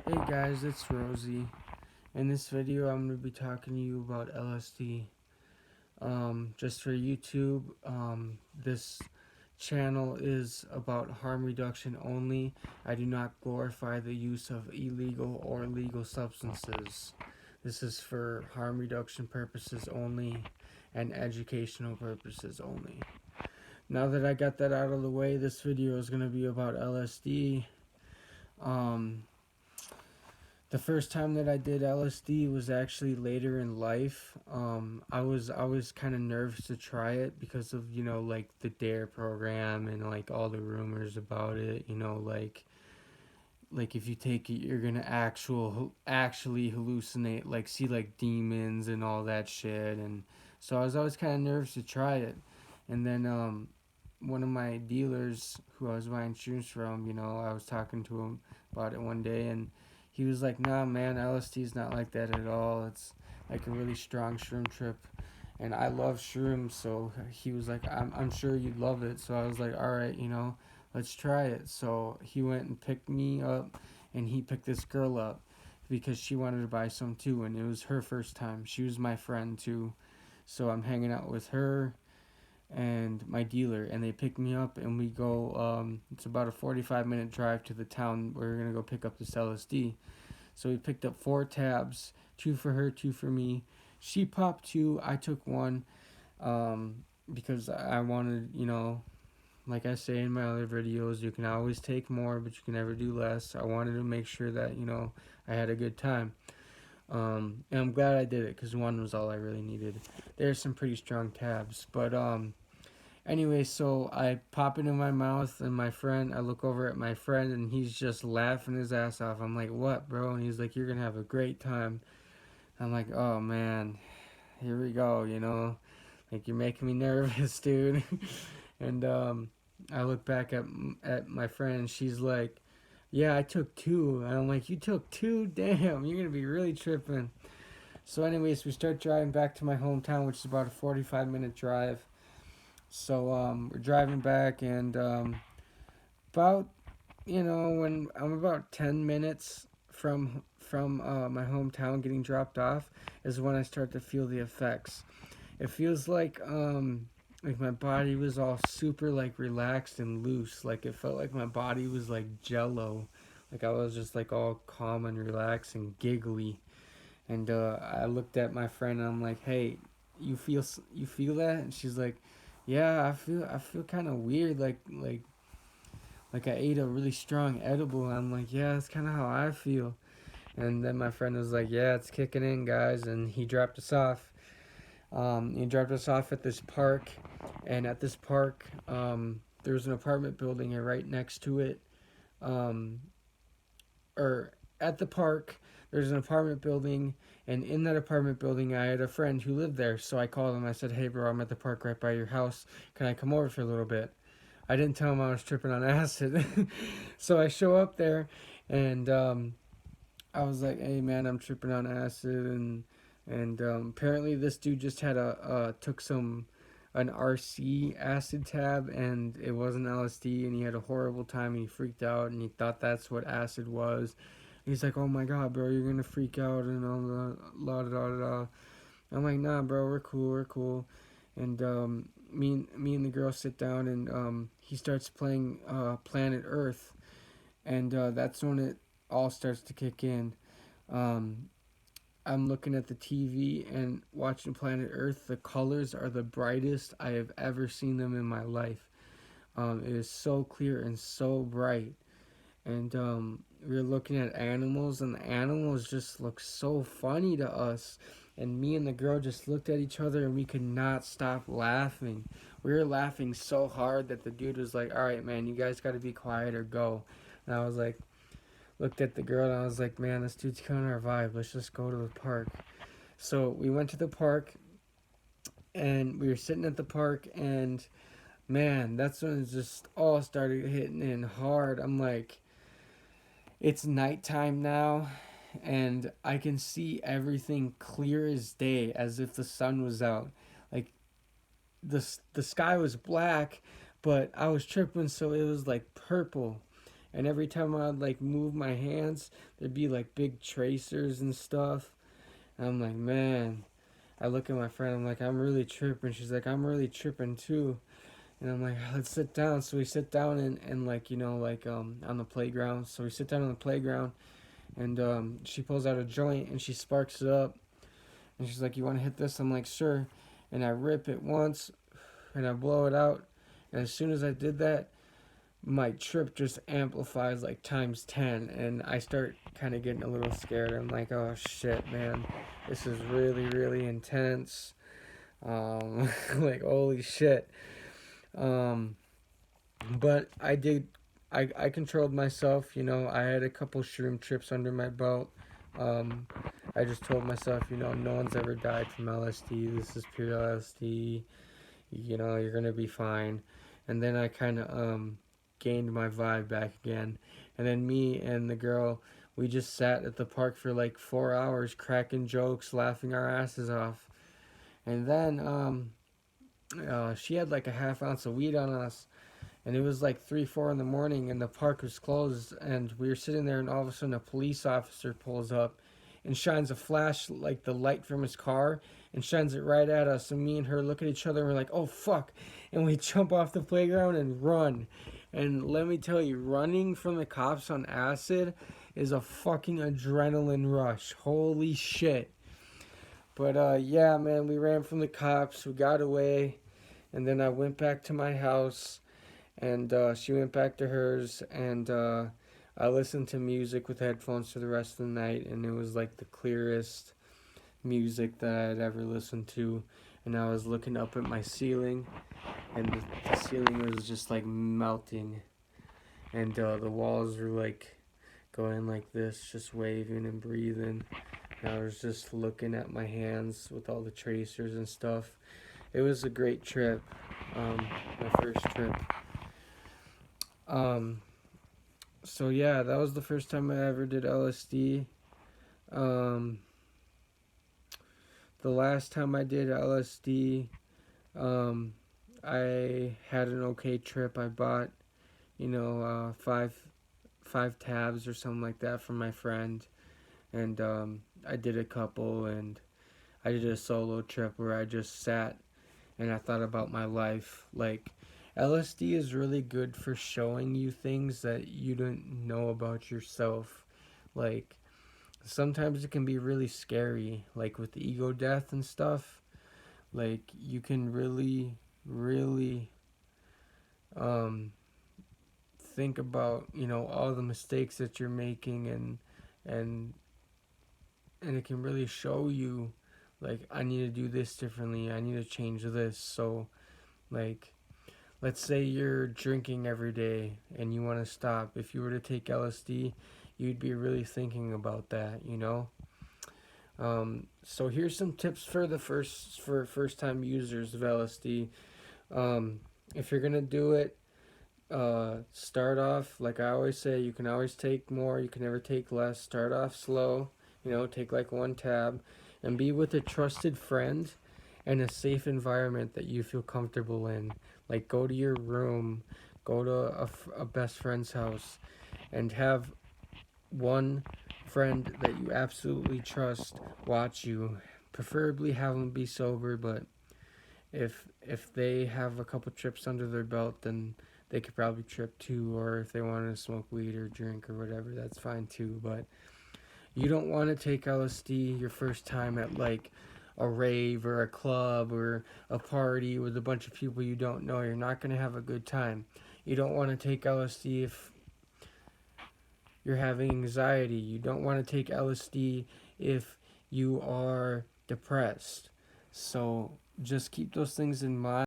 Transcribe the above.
Hey guys, it's Rosie. In this video, I'm going to be talking to you about LSD. Just for YouTube, this channel is about harm reduction only. I do not glorify the use of illegal or legal substances. This is for harm reduction purposes only and educational purposes only. Now that I got that out of the way, this video is going to be about LSD. Um, The first time that I did LSD was actually later in life. I was kind of nervous to try it because of like the Dare program and like all the rumors about it. Like if you take it, you're gonna actually hallucinate, like see like demons and all that shit. And so I was always kind of nervous to try it. And then one of my dealers who I was buying shrooms from, I was talking to him about it one day, and he was like, "Nah, man, LSD is not like that at all. It's like a really strong shroom trip." And I love shrooms, so he was like, I'm sure you'd love it. So I was like, all right, let's try it. So he went and picked me up, and he picked this girl up because she wanted to buy some too, and it was her first time. She was my friend too. So I'm hanging out with her and my dealer, and they pick me up, and we go. It's about a 45-minute drive to the town where we're gonna go pick up this LSD. So we picked up 4 tabs, two for her, two for me. She popped two, I took one, because I wanted, like I say in my other videos, you can always take more, but you can never do less. I wanted to make sure that, I had a good time. And I'm glad I did it because one was all I really needed. There's some pretty strong tabs, but anyway, so I pop it in my mouth, and I look over at my friend, and he's just laughing his ass off. I'm like, "What, bro?" And he's like, "You're gonna have a great time." I'm like, "Oh man, here we go," like you're making me nervous, dude. And I look back at my friend, and she's like, "Yeah, I took two." And I'm like, "You took two? Damn, you're gonna be really tripping." So, anyways, we start driving back to my hometown, which is about a 45-minute drive. So we're driving back, and about when I'm about 10 minutes from my hometown getting dropped off is when I start to feel the effects. It feels like my body was all super like relaxed and loose. Like it felt like my body was like jello. Like I was just like all calm and relaxed and giggly. And I looked at my friend, and I'm like, "Hey, you feel that?" And she's like, "Yeah, I feel kind of weird, like I ate a really strong edible." I'm like, "Yeah, that's kind of how I feel." And then my friend was like, "Yeah, it's kicking in, guys," and he dropped us off. He dropped us off at this park, and at this park, there's an apartment building, and right next to it, um, or at the park, there's an apartment building, and in that apartment building, I had a friend who lived there. So I called him. I said, "Hey, bro, I'm at the park right by your house. Can I come over for a little bit?" I didn't tell him I was tripping on acid. So I show up there, and I was like, "Hey, man, I'm tripping on acid," and apparently this dude just had took an RC acid tab, and it wasn't LSD, and he had a horrible time, and he freaked out, and he thought that's what acid was. He's like, "Oh my god, bro, you're gonna freak out," and all the la da da da. I'm like, "Nah, bro, we're cool, we're cool." And me and the girl sit down, and he starts playing Planet Earth, and that's when it all starts to kick in. Um, I'm looking at the TV and watching Planet Earth. The colors are the brightest I have ever seen them in my life. It is so clear and so bright. And we were looking at animals, and the animals just look so funny to us. And me and the girl just looked at each other, and we could not stop laughing. We were laughing so hard that the dude was like, "All right, man, you guys got to be quiet or go." And I was like, looked at the girl, and I was like, "Man, this dude's killing our vibe. Let's just go to the park." So we went to the park, and we were sitting at the park, and man, that's when it just all started hitting in hard. I'm like, it's nighttime now, and I can see everything clear as day, as if the sun was out. Like the sky was black, but I was tripping, so it was like purple, And every time I'd like move my hands, there'd be like big tracers and stuff. And I'm like, man. I look at my friend. I'm like, I'm really tripping. She's like, I'm really tripping too. And I'm like, let's sit down. So we sit down and like on the playground. So we sit down on the playground, and she pulls out a joint and she sparks it up. And she's like, you want to hit this? I'm like, sure. And I rip it once, and I blow it out. And as soon as I did that, my trip just amplifies like times 10, and I start kind of getting a little scared. I'm like, oh shit, man, this is really, really intense. Like, holy shit. Um, but I controlled myself, I had a couple shroom trips under my belt. Um, I just told myself, no one's ever died from LSD. This is pure LSD. You're gonna be fine. And then I kind of gained my vibe back again. And then me and the girl, we just sat at the park for like 4 hours, cracking jokes, laughing our asses off. And then she had like a half ounce of weed on us, and it was like 3, 4 in the morning, and the park was closed, and we were sitting there, and all of a sudden a police officer pulls up and shines a flash, like the light from his car, and shines it right at us. And me and her look at each other, and we're like, oh fuck. And we jump off the playground and run. And let me tell you, running from the cops on acid is a fucking adrenaline rush. Holy shit. But yeah, man, we ran from the cops, we got away, and then I went back to my house, and she went back to hers, and I listened to music with headphones for the rest of the night, and it was like the clearest music that I'd ever listened to. And I was looking up at my ceiling, and the ceiling was just like melting, and the walls were like going like this, just waving and breathing. And I was just looking at my hands with all the tracers and stuff. It was a great trip, my first trip. Um, so yeah, that was the first time I ever did LSD. Um, the last time I did LSD, um, I had an okay trip. I bought, five tabs or something like that from my friend, and I did a couple, and I did a solo trip where I just sat and I thought about my life. Like, LSD is really good for showing you things that you didn't know about yourself. Like, sometimes it can be really scary, like with the ego death and stuff. Like, you can really, really um, think about, all the mistakes that you're making, and and it can really show you, like, I need to do this differently, I need to change this. So, like, let's say you're drinking every day and you want to stop. If you were to take LSD, you'd be really thinking about that. So here's some tips for first time users of LSD. If you're gonna do it, start off, like I always say, you can always take more, you can never take less. Start off slow, take like one tab, and be with a trusted friend and a safe environment that you feel comfortable in. Like, go to your room, go to a best friend's house, and have one friend that you absolutely trust watch you. Preferably have them be sober, but if they have a couple trips under their belt, then they could probably trip too. Or if they want to smoke weed or drink or whatever, that's fine too. But you don't want to take LSD your first time at like a rave or a club or a party with a bunch of people you don't know. You're not going to have a good time. You don't want to take LSD if you're having anxiety. You don't want to take LSD if you are depressed. So just keep those things in mind.